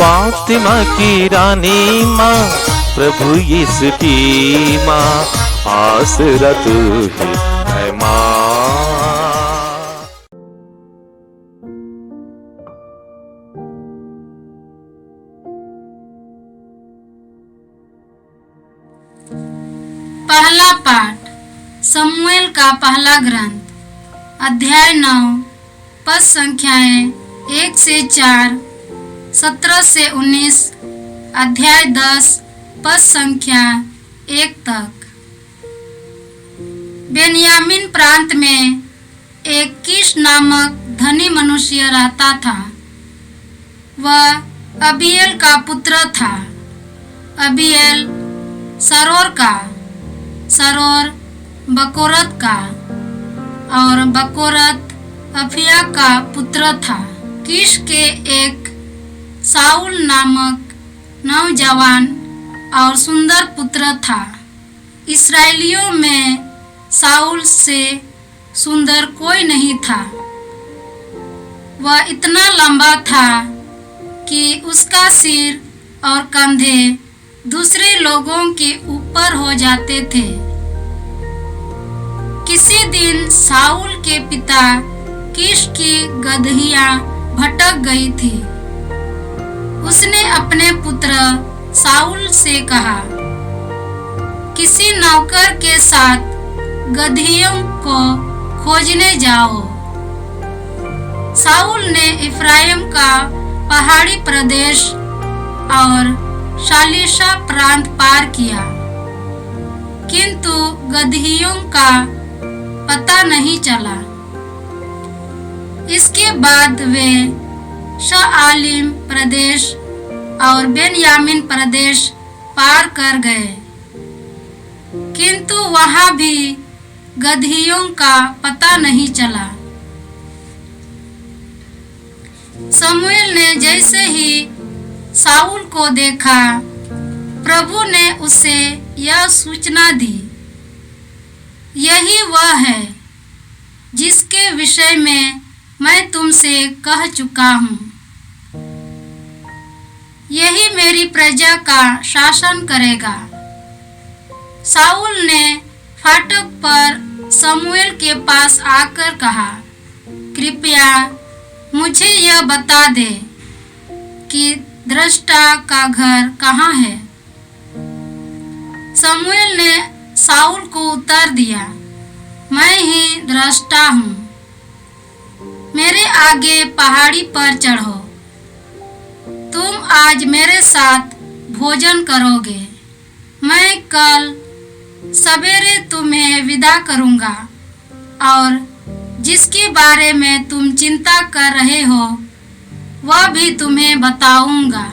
फातिमा की रानी माँ, प्रभु यीशु की माँ, आसरा तू ही है माँ। पहला पाठ समूएल का पहला ग्रंथ, अध्याय 9, पद संख्याएं 1 से 4, 17 से 19, अध्याय 10, पद संख्या 1 तक। बेन्यामीन प्रांत में एक कीश नामक धनी मनुष्य रहता था। वह अबीएल का पुत्र था। अबीएल सरोर का, सरोर बकोरत का, और बकोरत अफिया का पुत्र था। कीश के एक साउल नामक नौजवान और सुंदर पुत्र था। इस्राएलियों में साउल से सुंदर कोई नहीं था। वह इतना लंबा था कि उसका सिर और कंधे दूसरे लोगों के ऊपर हो जाते थे। किसी दिन साउल के पिता कीश की गदहियां भटक गई थी। उसने अपने पुत्र साउल से कहा, किसी नौकर के साथ गदहियों को खोजने जाओ। साउल ने इफ्राइम का पहाड़ी प्रदेश और शालीशा प्रांत पार किया, किंतु गदहियों का पता नहीं चला। इसके बाद वे शाआलिम प्रदेश और बेन्यामीन प्रदेश पार कर गए, किंतु वहां भी गदहियों का पता नहीं चला। समूएल ने जैसे ही साउल को देखा, प्रभु ने उसे यह सूचना दी, यही वह है जिसके विषय में मैं तुमसे कह चुका हूँ। यही मेरी प्रजा का शासन करेगा। साउल ने फाटक पर समूएल के पास आकर कहा, कृपया मुझे यह बता दे कि दृष्टा का घर कहाँ है। समूएल ने साउल को उत्तर दिया, मैं ही दृष्टा हूँ। मेरे आगे पहाड़ी पर चढ़ो। तुम आज मेरे साथ भोजन करोगे। मैं कल सवेरे तुम्हें विदा करूँगा और जिसके बारे में तुम चिंता कर रहे हो वह भी तुम्हें बताऊंगा।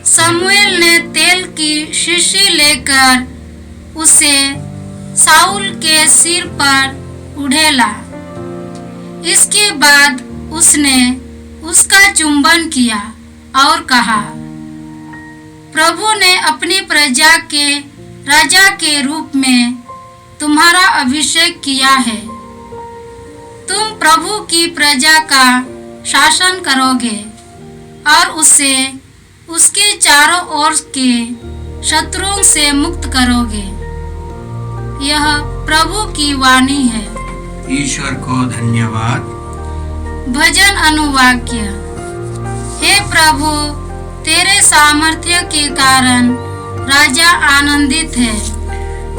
समूएल ने तेल की शीशी लेकर उसे साउल के सिर पर उड़ेला। इसके बाद उसने उसका चुंबन किया और कहा, प्रभु ने अपनी प्रजा के राजा के रूप में तुम्हारा अभिषेक किया है। तुम प्रभु की प्रजा का शासन करोगे और उसे उसके चारों ओर के शत्रुओं से मुक्त करोगे। यह प्रभु की वाणी है। ईश्वर को धन्यवाद। भजन अनुवाक्य। हे प्रभु, तेरे सामर्थ्य के कारण राजा आनंदित है।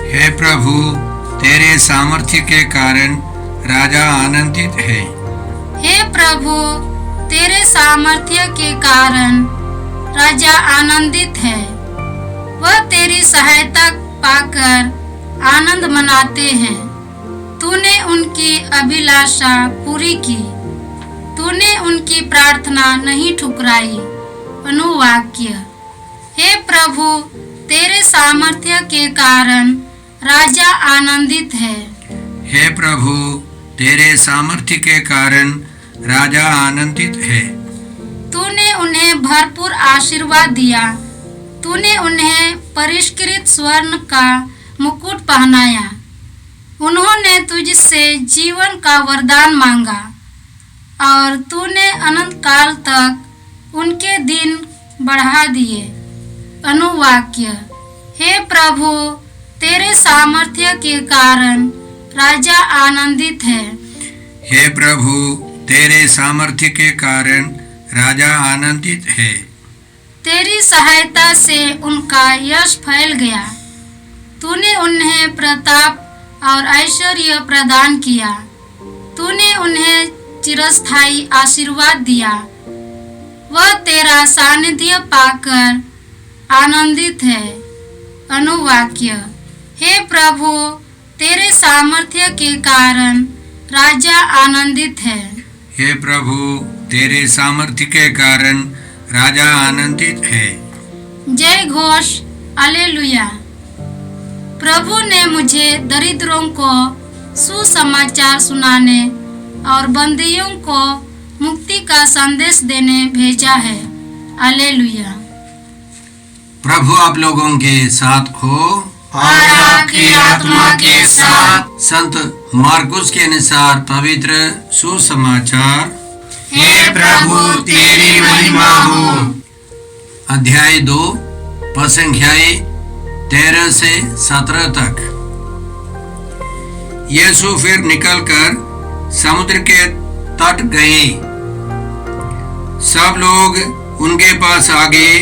हे प्रभु, तेरे सामर्थ्य के कारण राजा आनंदित है। हे प्रभु, तेरे सामर्थ्य के कारण राजा आनंदित है। वह तेरी सहायता पाकर आनंद मनाते हैं। तूने उनकी अभिलाषा पूरी की। तूने उनकी प्रार्थना नहीं ठुकराई। अनुवाक्य। हे प्रभु, तेरे सामर्थ्य के कारण राजा आनंदित है। हे प्रभु, तेरे सामर्थ्य के कारण राजा आनंदित है। तूने उन्हें भरपूर आशीर्वाद दिया। तूने उन्हें परिष्कृत स्वर्ण का मुकुट पहनाया। उन्होंने तुझसे जीवन का वरदान मांगा और तूने अनंत काल तक उनके दिन बढ़ा दिए। अनुवाक्य। हे प्रभु, तेरे सामर्थ्य के कारण राजा आनंदित है। हे प्रभु, तेरे सामर्थ्य के कारण राजा आनंदित है। तेरी सहायता से उनका यश फैल गया। तूने उन्हें प्रताप और ऐश्वर्य प्रदान किया। तूने उन्हें चिरस्थायी आशीर्वाद दिया। वह तेरा सानिध्य पाकर आनंदित है। अनुवाक्य। हे प्रभु, तेरे सामर्थ्य के कारण राजा आनंदित है। हे प्रभु, तेरे सामर्थ्य के कारण राजा आनंदित है। जय घोष, हालेलुया। प्रभु ने मुझे दरिद्रों को सुसमाचार सुनाने और बंदियों को मुक्ति का संदेश देने भेजा है। हालेलुया। प्रभु आप लोगों के साथ हो और आपकी आत्मा के साथ। संत मार्कुस के अनुसार पवित्र सुसमाचार। हे प्रभु, तेरी महिमा हो। अध्याय 2 पद संख्याएं 13 से 17 तक। यीशु फिर निकलकर समुद्र के तट गए। सब लोग उनके पास आ गए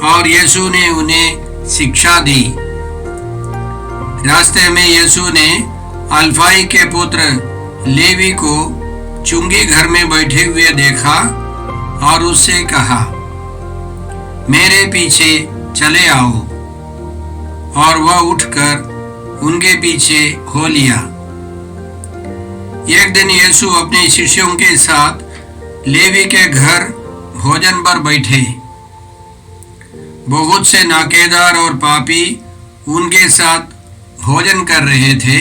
और यीशु ने उन्हें शिक्षा दी। रास्ते में यीशु ने अल्फाई के पुत्र लेवी को चुंगी घर में बैठे हुए देखा और उससे कहा, मेरे पीछे चले आओ। और वह उठकर उनके पीछे हो लिया। एक दिन यीशु अपने शिष्यों के साथ लेवी के घर भोजन पर बैठे। बहुत से नाकेदार और पापी उनके साथ भोजन कर रहे थे,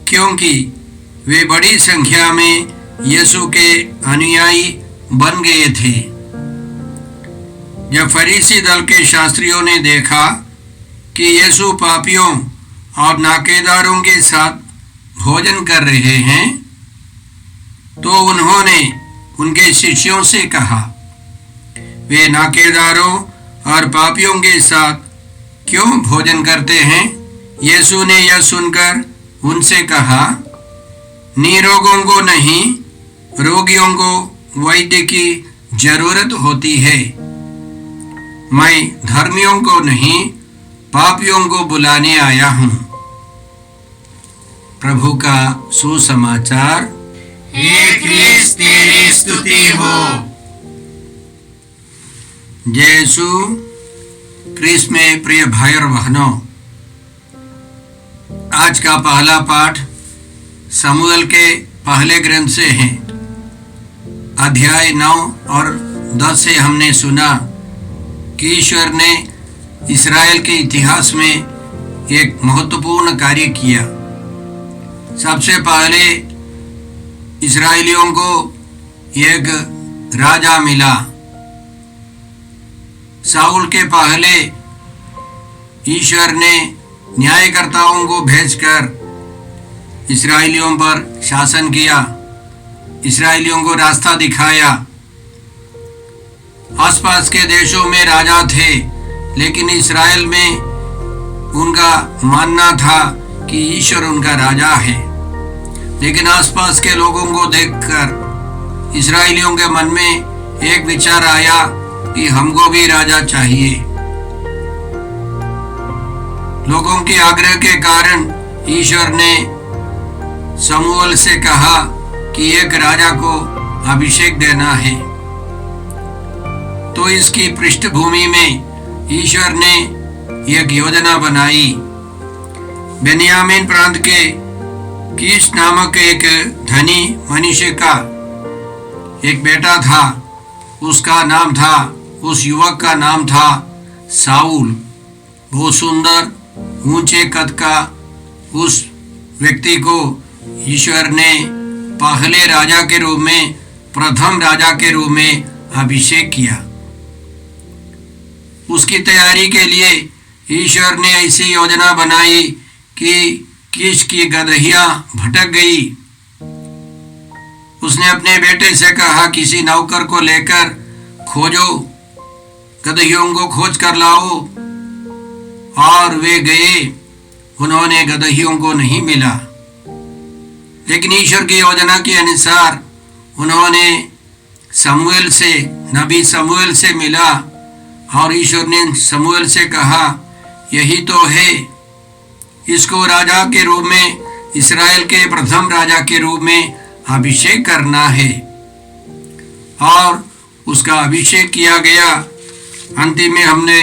क्योंकि वे बड़ी संख्या में यीशु के अनुयायी बन गए थे। जब फरीसी दल के शास्त्रियों ने देखा कि यीशु पापियों और नाकेदारों के साथ भोजन कर रहे हैं, तो उन्होंने उनके शिष्यों से कहा, वे नाकेदारों और पापियों के साथ क्यों भोजन करते हैं? यीशु ने यह सुनकर उनसे कहा, निरोगों को नहीं, रोगियों को वैद्य की जरूरत होती है। मैं धर्मियों को नहीं, पापियों को बुलाने आया हूँ। प्रभु का सुसमाचार। हे क्रिस्त, तेरी स्तुति हो। जय यीशु क्रिस्त में प्रिय भाई और बहनों, आज का पहला पाठ शमूएल के पहले ग्रंथ से है। अध्याय 9 और 10 से हमने सुना कि ईश्वर ने इस्राएल के इतिहास में एक महत्वपूर्ण कार्य किया। सबसे पहले इस्राएलियों को एक राजा मिला। साउल के पहले ईश्वर ने न्यायकर्ताओं को भेजकर इस्राएलियों पर शासन किया, इस्राएलियों को रास्ता दिखाया। आसपास के देशों में राजा थे, लेकिन इस्राएल में उनका मानना था कि ईश्वर उनका राजा है। लेकिन आसपास के लोगों को देखकर इस्राएलियों के मन में एक विचार आया कि हमको भी राजा चाहिए। लोगों के आग्रह के कारण ईश्वर ने शमूएल से कहा कि एक राजा को अभिषेक देना है। तो इसकी पृष्ठभूमि में ईश्वर ने एक योजना बनाई। बेन्यामीन प्रांत के कीश नामक एक धनी मनुष्य का एक बेटा था। उस युवक का नाम था साउल। वो सुंदर ऊंचे कद का उस व्यक्ति को ईश्वर ने पहले राजा के रूप में, प्रथम राजा के रूप में अभिषेक किया। उसकी तैयारी के लिए ईश्वर ने ऐसी योजना बनाई कि कीश की गदहियां भटक गई। उसने अपने बेटे से कहा, किसी नौकर को लेकर खोजो गदहियों को खोज कर लाओ। और वे गए, उन्होंने गदहियों को नहीं मिला। लेकिन ईश्वर की योजना के अनुसार उन्होंने समूएल से, नबी समूएल से मिला, और ईश्वर ने समूएल से कहा, यही तो है, इसको राजा के रूप में, इस्राएल के प्रथम राजा के रूप में अभिषेक करना है। और उसका अभिषेक किया गया। अंतिम में हमने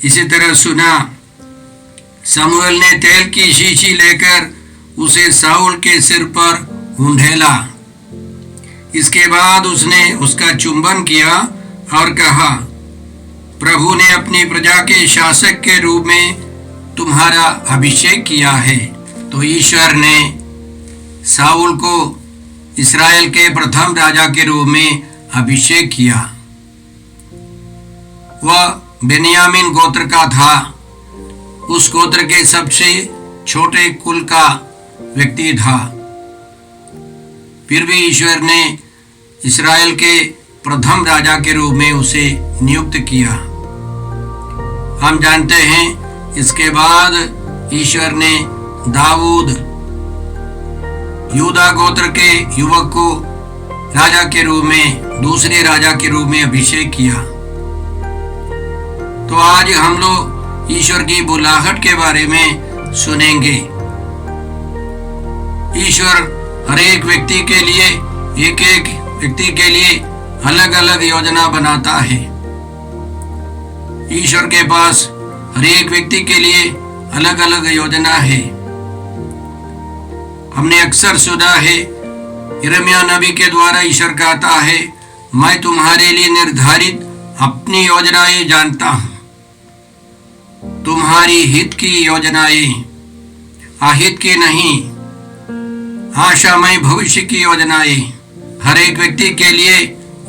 इसी तरह सुना, समूएल ने तेल की शीशी लेकर उसे शाऊल के सिर पर उंडेला। इसके बाद उसने उसका चुंबन किया और कहा, प्रभु ने अपनी प्रजा के शासक के रूप में तुम्हारा अभिषेक किया है। तो ईश्वर ने शाऊल को इस्राएल के प्रथम राजा के रूप में अभिषेक किया। वह बेन्यामीन गोत्र का था। उस गोत्र के सबसे छोटे कुल का व्यक्ति था। फिर भी ईश्वर ने इस्राएल के प्रथम राजा के रूप में उसे नियुक्त किया। हम जानते हैं इसके बाद ईश्वर ने दाऊद, यूदा गोत्र के युवक को राजा के रूप में, दूसरे राजा के रूप में अभिषेक किया। तो आज हम लोग ईश्वर की बुलाहट के बारे में सुनेंगे। ईश्वर हर एक व्यक्ति के लिए, एक एक व्यक्ति के लिए अलग अलग योजना बनाता है। ईश्वर के पास हर एक व्यक्ति के लिए अलग अलग योजना है। हमने अक्सर सुना है, यिर्मयाह नबी के द्वारा ईश्वर कहता है, मैं तुम्हारे लिए निर्धारित अपनी योजनाएं जानता हूं, तुम्हारी हित की योजनाएं, अहित की नहीं, आशामय भविष्य की योजनाएं। हर एक व्यक्ति के लिए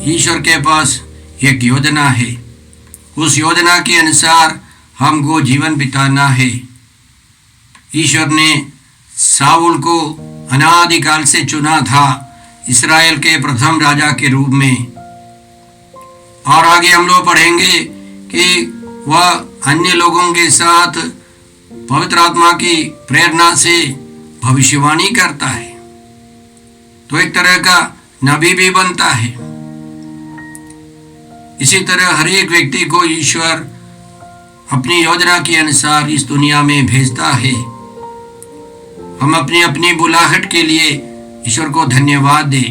ईश्वर के पास एक योजना है। उस योजना के अनुसार हमको जीवन बिताना है। ईश्वर ने शाऊल को अनादिकाल से चुना था इस्राएल के प्रथम राजा के रूप में। और आगे हम लोग पढ़ेंगे कि वह अन्य लोगों के साथ पवित्र आत्मा की प्रेरणा से भविष्यवाणी करता है, तो एक तरह का नबी भी बनता है। इसी तरह हर एक व्यक्ति को ईश्वर अपनी योजना के अनुसार इस दुनिया में भेजता है। हम अपनी अपनी बुलाहट के लिए ईश्वर को धन्यवाद दें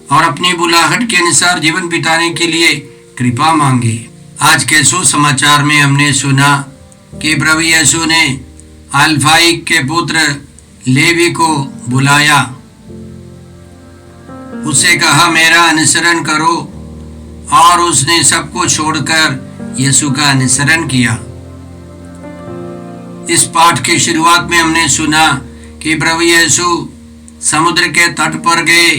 और अपनी बुलाहट के अनुसार जीवन बिताने के लिए कृपा मांगे। आज के सुसमाचार में हमने सुना कि प्रभु यीशु ने अल्फाई के पुत्र लेवी को बुलाया, उससे कहा मेरा अनुसरण करो, और उसने सबको छोड़कर यीशु का अनुसरण किया। इस पाठ की शुरुआत में हमने सुना कि प्रभु यीशु समुद्र के तट पर गए,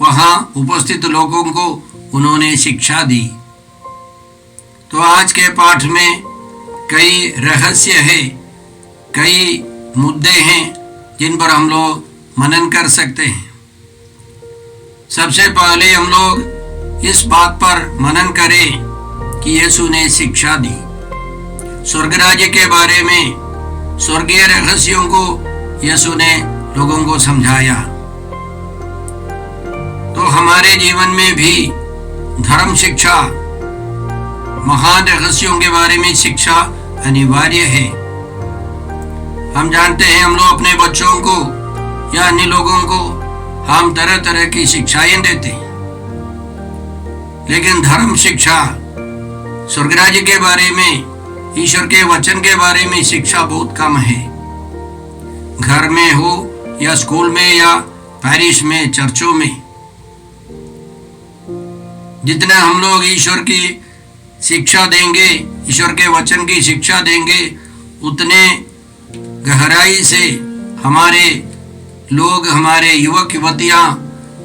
वहां उपस्थित लोगों को उन्होंने शिक्षा दी। तो आज के पाठ में कई रहस्य है, कई मुद्दे हैं जिन पर हम लोग मनन कर सकते हैं। सबसे पहले हम लोग इस बात पर मनन करें कि यीशु ने शिक्षा दी स्वर्ग राज्य के बारे में। स्वर्गीय रहस्यों को यीशु ने लोगों को समझाया। तो हमारे जीवन में भी धर्म शिक्षा, महान रहस्यों के बारे में शिक्षा अनिवार्य है। हम जानते हैं हम लोग अपने बच्चों को या अन्य लोगों को हम तरह तरह की शिक्षाएं देते हैं, लेकिन धर्म शिक्षा, स्वर्ग राज्य के बारे में, ईश्वर के वचन के बारे में शिक्षा बहुत कम है। घर में हो या स्कूल में या पैरिश में, चर्चों में, जितना हम लोग ईश्वर की शिक्षा देंगे, ईश्वर के वचन की शिक्षा देंगे, उतने गहराई से हमारे लोग, हमारे युवक युवतियां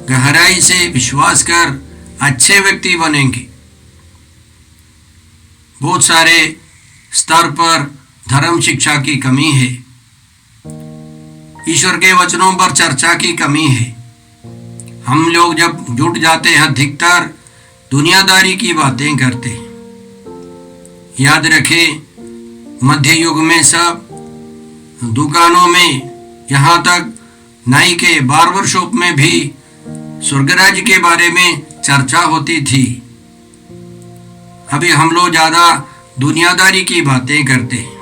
गहराई से विश्वास कर अच्छे व्यक्ति बनेंगे। बहुत सारे स्तर पर धर्म शिक्षा की कमी है, ईश्वर के वचनों पर चर्चा की कमी है। हम लोग जब जुट जाते हैं अधिकतर दुनियादारी की बातें करते हैं। याद रखें, मध्य युग में सब दुकानों में, यहाँ तक नाई के बार्बर शॉप में भी स्वर्गराज के बारे में चर्चा होती थी। अभी हम लोग ज़्यादा दुनियादारी की बातें करते हैं।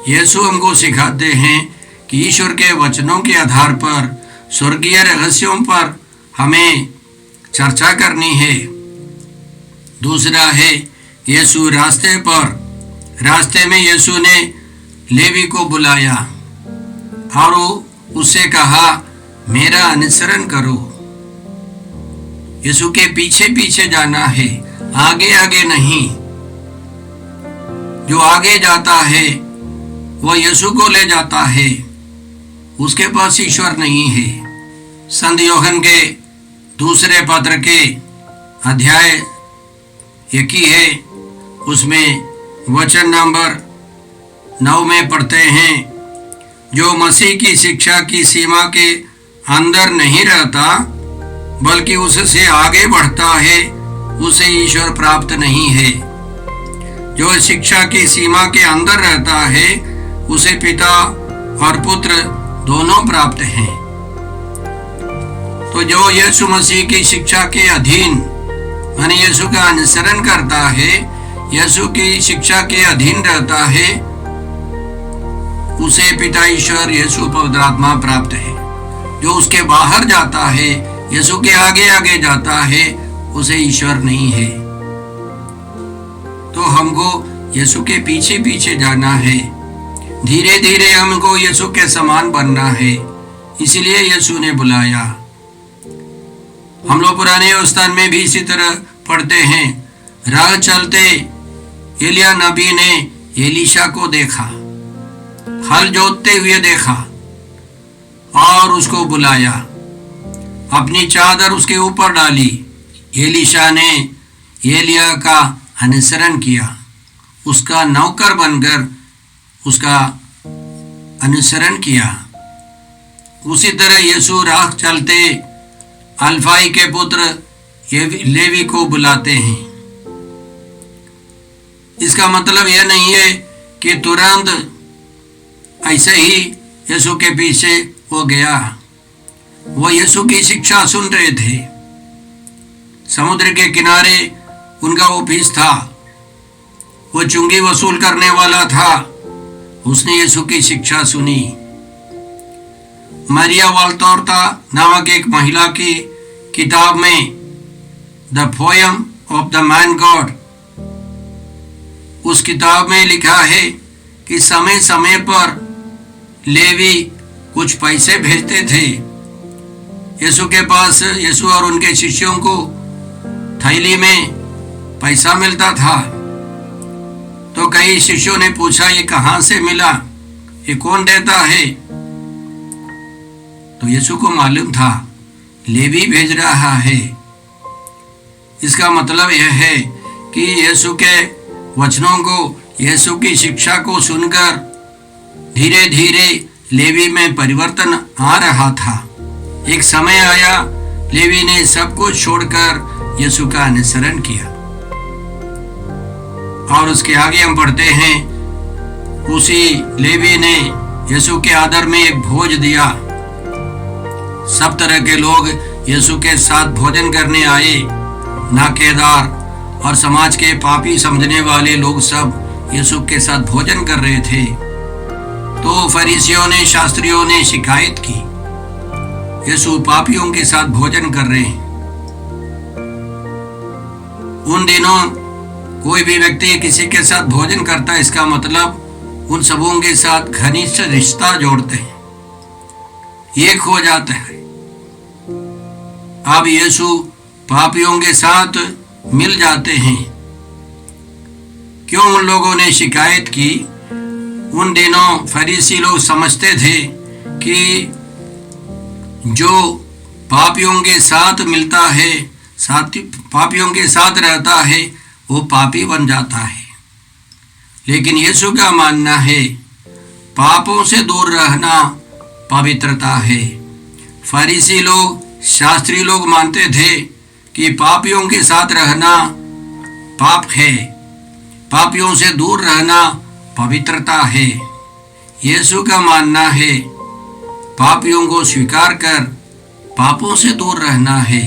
यीशु हमको सिखाते हैं कि ईश्वर के वचनों के आधार पर स्वर्गीय रहस्यों पर हमें चर्चा करनी है। दूसरा है यीशु रास्ते में यीशु ने लेवी को बुलाया और उससे कहा, मेरा अनुसरण करो। यीशु के पीछे पीछे जाना है, आगे आगे नहीं। जो आगे जाता है वो यीशु को ले जाता है, उसके पास ईश्वर नहीं है। संत यूहन्ना के दूसरे पत्र के अध्याय 1 है, उसमें वचन नंबर 9 में पढ़ते हैं, जो मसीह की शिक्षा की सीमा के अंदर नहीं रहता बल्कि उससे आगे बढ़ता है, उसे ईश्वर प्राप्त नहीं है। जो शिक्षा की सीमा के अंदर रहता है उसे पिता और पुत्र दोनों प्राप्त हैं। तो जो यीशु मसीह की शिक्षा के अधीन यानी यीशु का अनुसरण करता है, यीशु की शिक्षा के अधीन रहता है, उसे पिता ईश्वर यीशु पवित्र आत्मा प्राप्त है। जो उसके बाहर जाता है, यीशु के आगे आगे जाता है, उसे ईश्वर नहीं है। तो हमको यीशु के पीछे पीछे जाना है, धीरे धीरे हमको यीशु के समान बनना है। इसलिए यीशु ने बुलाया। हम लोग पुराने व्यवस्था में भी इसी तरह पढ़ते हैं, राह चलते एलिया नबी ने एलीशा को देखा, हल जोतते हुए देखा और उसको बुलाया, अपनी चादर उसके ऊपर डाली। एलीशा ने एलिया का अनुसरण किया, उसका नौकर बनकर उसका अनुसरण किया। उसी तरह यीशु राह चलते अल्फाई के पुत्र लेवी को बुलाते हैं। इसका मतलब यह नहीं है कि तुरंत ऐसे ही यीशु के पीछे वो गया। वो यीशु की शिक्षा सुन रहे थे। समुद्र के किनारे उनका ऑफिस था, वो चुंगी वसूल करने वाला था। उसने यीशु की शिक्षा सुनी। मरिया वाल्तोरता नामक एक महिला की किताब में the poem of the man God, उस किताब में लिखा है कि समय समय पर लेवी कुछ पैसे भेजते थे यीशु के पास। यीशु और उनके शिष्यों को थैली में पैसा मिलता था। तो कई शिष्यों ने पूछा, ये कहां से मिला, ये कौन देता है? तो यीशु को मालूम था लेवी भेज रहा है। इसका मतलब यह है कि यीशु के वचनों को, यीशु की शिक्षा को सुनकर धीरे धीरे लेवी में परिवर्तन आ रहा था। एक समय आया, लेवी ने सब कुछ छोड़कर यीशु का अनुसरण किया। और उसके आगे हम पढ़ते हैं, उसी लेवी ने यीशु के आदर में एक भोज दिया। सब तरह के लोग यीशु के साथ भोजन करने आए। नाकेदार और समाज के पापी समझने वाले लोग सब यीशु के साथ भोजन कर रहे थे। तो फरीसियों ने, शास्त्रियों ने शिकायत की, यीशु पापियों के साथ भोजन कर रहे हैं। उन दिनों कोई भी व्यक्ति किसी के साथ भोजन करता है, इसका मतलब उन सबों के साथ घनिष्ठ रिश्ता जोड़ते हैं, एक हो जाता है। अब यीशु पापियों के साथ मिल जाते हैं। क्यों उन लोगों ने शिकायत की? उन दिनों फरीसी लोग समझते थे कि जो पापियों के साथ मिलता है, पापियों के साथ रहता है, वो पापी बन जाता है। लेकिन यीशु का मानना है पापों से दूर रहना पवित्रता है। फरीसी लोग, शास्त्री लोग मानते थे कि पापियों के साथ रहना पाप है। पापियों से दूर रहना पवित्रता है। यीशु का मानना है पापियों को स्वीकार कर पापों से दूर रहना है।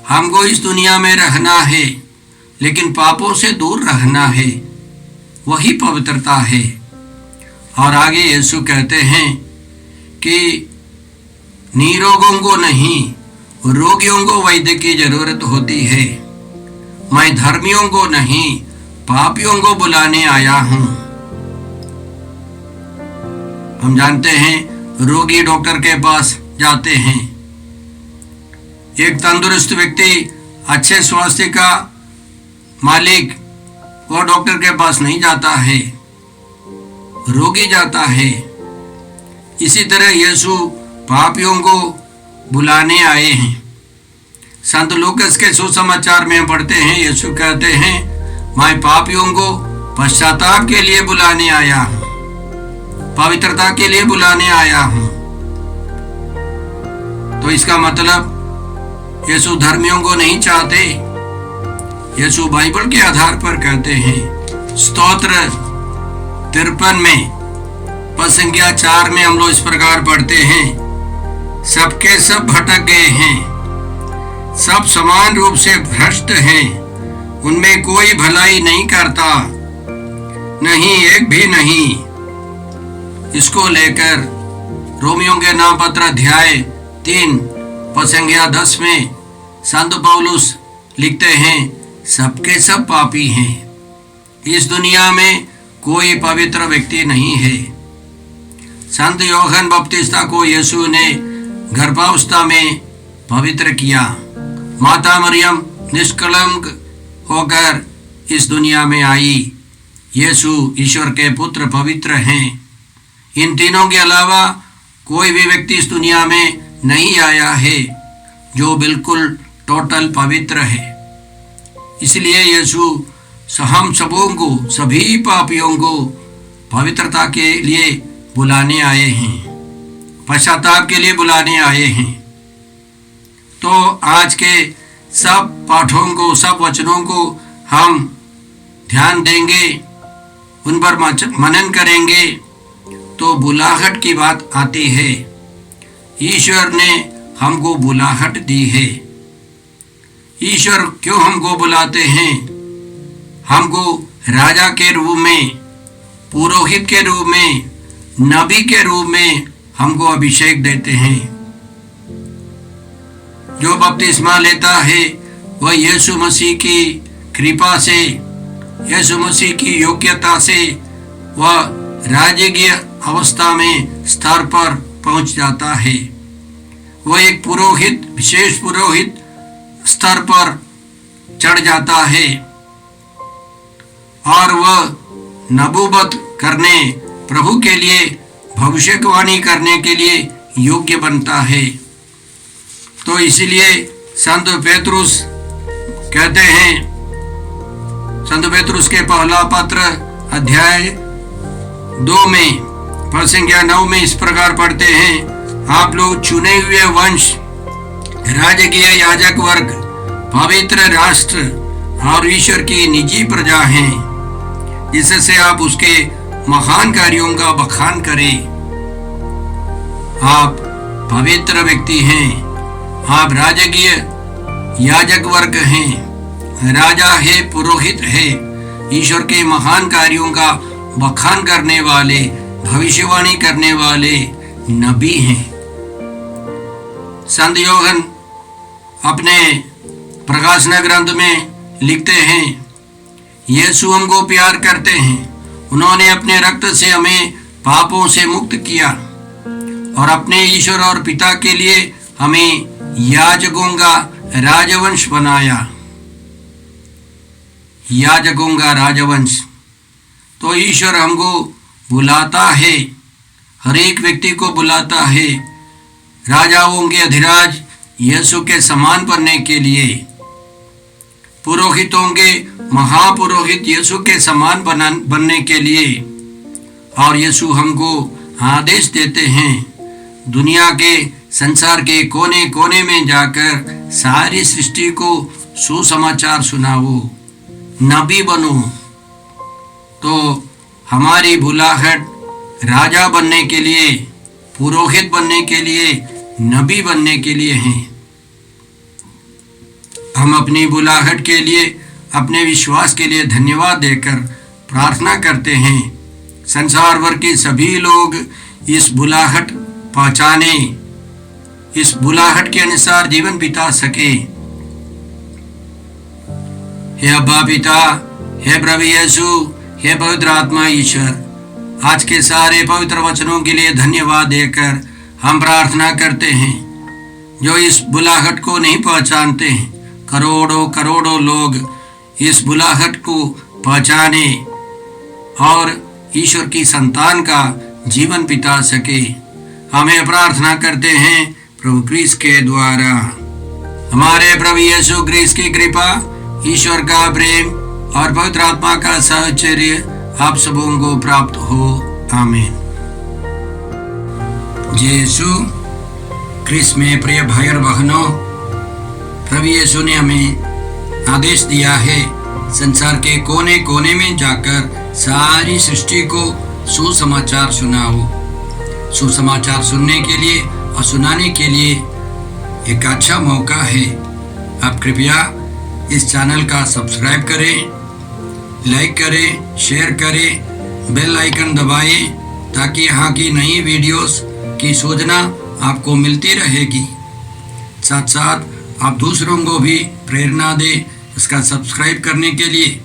हमको इस दुनिया में रहना है, लेकिन पापों से दूर रहना है, वही पवित्रता है। और आगे यीशु कहते हैं कि निरोगों को नहीं, रोगियों को वैद्य की जरूरत होती है। मैं धर्मियों को नहीं, पापियों को बुलाने आया हूं। हम जानते हैं रोगी डॉक्टर के पास जाते हैं। एक तंदुरुस्त व्यक्ति, अच्छे स्वास्थ्य का मालिक, वो डॉक्टर के पास नहीं जाता है, रोगी जाता है। इसी तरह यीशु पापियों को बुलाने आए हैं। संत लूकास के सुसमाचार में पढ़ते हैं, यीशु कहते हैं मैं पापियों को पश्चाताप के लिए बुलाने आया हूं, पवित्रता के लिए बुलाने आया हूं। तो इसका मतलब यीशु धर्मियों को नहीं चाहते। यीशु बाइबल के आधार पर कहते हैं। स्तोत्र 53 में पद संख्या 4 में हम लोग इस प्रकार पढ़ते हैं, सबके सब भटक गए हैं, सब समान रूप से भ्रष्ट हैं, उनमें कोई भलाई नहीं करता, नहीं एक भी नहीं। इसको लेकर रोमियों के नाम पत्र अध्याय 3 पद संख्या 10 में संत पौलुस लिखते हैं, सबके सब पापी हैं। इस दुनिया में कोई पवित्र व्यक्ति नहीं है। संत यूहन्ना बपतिस्ता को यीशु ने गर्भावस्था में पवित्र किया। माता मरियम निष्कलंक होकर इस दुनिया में आई। यीशु ईश्वर के पुत्र पवित्र हैं। इन तीनों के अलावा कोई भी व्यक्ति इस दुनिया में नहीं आया है जो बिल्कुल टोटल पवित्र है। इसलिए यीशु हम सबों को, सभी पापियों को पवित्रता के लिए बुलाने आए हैं, पश्चाताप के लिए बुलाने आए हैं। तो आज के सब पाठों को, सब वचनों को हम ध्यान देंगे, उन पर मनन करेंगे, तो बुलाहट की बात आती है। ईश्वर ने हमको बुलाहट दी है। ईश्वर क्यों हमको बुलाते हैं? हमको राजा के रूप में, पुरोहित के रूप में, नबी के रूप में हमको अभिषेक देते हैं। जो बपतिस्मा लेता है वह यीशु मसीह की कृपा से, यीशु मसीह की योग्यता से वह राजकीय अवस्था में स्तर पर पहुंच जाता है। वह एक पुरोहित, विशेष पुरोहित स्तर पर चढ़ जाता है और वह नबूवत करने, प्रभु के लिए भविष्यवाणी करने के लिए योग्य बनता है। तो इसलिए संत पेतरुस कहते हैं, संत पेतरुस के पहला पत्र अध्याय 2 में पद संख्या 9 में इस प्रकार पढ़ते हैं, आप लोग चुने हुए वंश, राजकीय याजक वर्ग, पवित्र राष्ट्र और ईश्वर की निजी प्रजा हैं, जिससे आप उसके महान कार्यों का बखान करें। आप पवित्र व्यक्ति हैं, आप राजकीय याजक वर्ग हैं, राजा है, पुरोहित है, ईश्वर के महान कार्यों का बखान करने वाले, भविष्यवाणी करने वाले नबी हैं। संत यूहन्ना अपने प्रकाशन ग्रंथ में लिखते हैं, यीशु हमको प्यार करते हैं, उन्होंने अपने रक्त से हमें पापों से मुक्त किया और अपने ईश्वर और पिता के लिए हमें याजकों का राजवंश बनाया। याजकों का राजवंश। तो ईश्वर हमको बुलाता है, हर एक व्यक्ति को बुलाता है राजाओं के अधिराज यीशु के समान बनने के लिए, पुरोहितों के महापुरोहित यीशु के समान बनने के लिए। और यीशु हमको आदेश देते हैं, दुनिया के, संसार के कोने कोने में जाकर सारी सृष्टि को सुसमाचार सुनाओ, नबी बनो, तो हमारी बुलाहट राजा बनने के लिए, पुरोहित बनने के लिए, नबी बनने के लिए है। हम अपनी बुलाहट के लिए, अपने विश्वास के लिए धन्यवाद देकर प्रार्थना करते हैं संसार भर के सभी लोग इस बुलाहट पहचाने, इस बुलाहट के अनुसार जीवन बिता सके। हे अब्बा पिता, हे प्रभु यीशु, हे पवित्र आत्मा ईश्वर, आज के सारे पवित्र वचनों के लिए धन्यवाद देकर हम प्रार्थना करते हैं। जो इस बुलाहट को नहीं पहचानते हैं, करोड़ों करोड़ों लोग इस बुलाहट को पहचाने और ईश्वर की संतान का जीवन बिता सके। हमें प्रार्थना करते हैं प्रभु क्रिस्त के द्वारा। हमारे प्रभु यीशु क्रिस्त की कृपा, ईश्वर का प्रेम और पवित्र आत्मा का साहचर्य आप सबों को प्राप्त हो। आमीन। यीशु क्रिस्त में प्रिय भाई और बहनों, प्रभु यीशु ने हमें आदेश दिया है संसार के कोने कोने में जाकर सारी सृष्टि को सुसमाचार सुनाओ। सुसमाचार सुनने के लिए और सुनाने के लिए एक अच्छा मौका है। आप कृपया इस चैनल का सब्सक्राइब करें, लाइक करें, शेयर करें, बेल आइकन दबाएं ताकि यहाँ की नई वीडियोस की सूचना आपको मिलती रहेगी। साथ साथ आप दूसरों को भी प्रेरणा दें इसका सब्सक्राइब करने के लिए।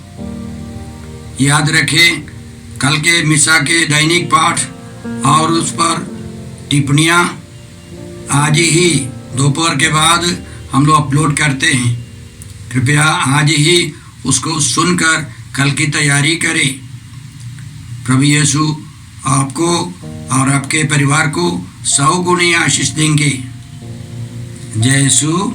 याद रखें, कल के मिसा के दैनिक पाठ और उस पर टिप्पणियाँ आज ही दोपहर के बाद हम लोग अपलोड करते हैं। कृपया आज ही उसको सुनकर कल की तैयारी करें। प्रभु यीशु आपको और आपके परिवार को 100 गुनी आशीष देंगे। जय यीशु।